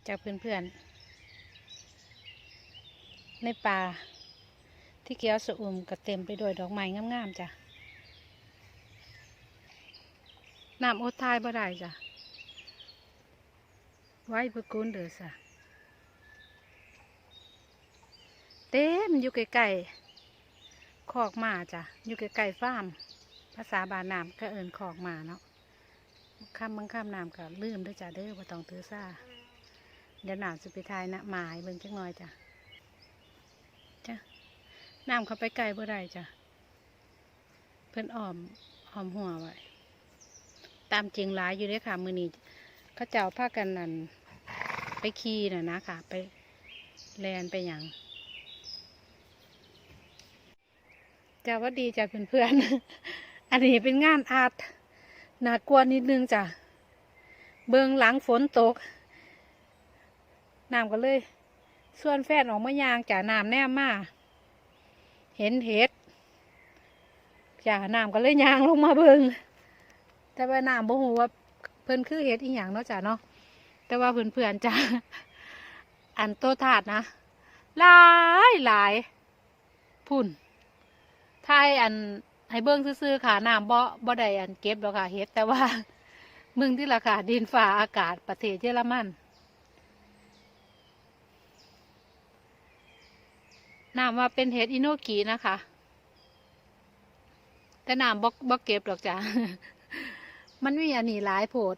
จากเพื่อนๆในป่าที่เขียวสะอุ่มก็เต็มไปด้วยดอกไม้งามๆจ้ะน้ำอดทายบ่ได้จ้ะไว้เพื่อกุ้นเดือสะเต็มอยู่ใกล้ๆคอกหมาจ้ะอยู่ใกล้ๆฟาร์มภาษาบาลน้ำก็เอิญคอกหมาเนาะบางคำน้ำก็ลืมด้วยจ้ะเด้อบ่ต้องถือซ่าเดี๋ยวน้ำจะไปทายนะหมายเบิ่งจักหน่อยจ้ะน้ำเข้าไปไกลบ่ได้จ้ะเพิ่นอ้อมหัวไว้ตามจริงหลายอยู่เด้ค่ะมื้อนี้เขาเจ้าพากันนั่นไปขี่น่ะนะค่ะไปแลนไปหยังจ้าวัดดีจ้ะเพื่อนๆ อันนี้เป็นงานอาร์ตน่ากลัวนิดนึงจ้ะเบื้องหลังฝนตกน้ำก็เลยส่วนแฟนออกมายางจ้ะน้ำแนมมาเห็นเห็ดจ้ะน้ำก็เลยยางลงมาเบิ่งแต่ว่าน้ำบ่ฮู้ว่าเพิ่นคือเห็ดอีหยังเนาะจ้ะเนาะแต่ว่าเพื่อนๆจ้ะอันโตถาดนะหลายพุ่นทายอันให้เบิ่งซื่อๆค่ะน้ำบ่ได้อันเก็บหรอกค่ะเฮ็ดแต่ว่ามึงที่ราคาดินฟ้าอากาศประเทศเยอรมันน้ำว่าเป็นเห็ดอิโนกินะคะแต่น้ำบ่เก็บหรอกจ้ะ มันมีอันนี้หลายโพด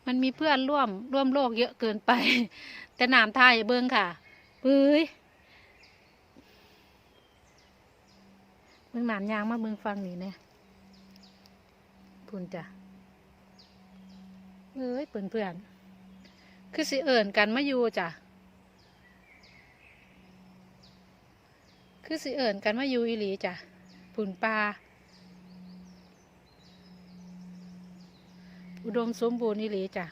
มันมีเพื่อนร่วมโลกเยอะเกินไป แต่น้ำทายเบิ่งค่ะเฮ้ยเบิ่งน้ำยางมาเบิ่งฟังนี่เนี่ยพุ่นจ้ะเอ้ยเพื่อนคือสิเอิญกันมาอยู่จ้ะคือสิเอิญกันมาอยู่อีหลีจ้ะพุ่นปลาอุดมสมบูรณ์อีหลีจ้ะ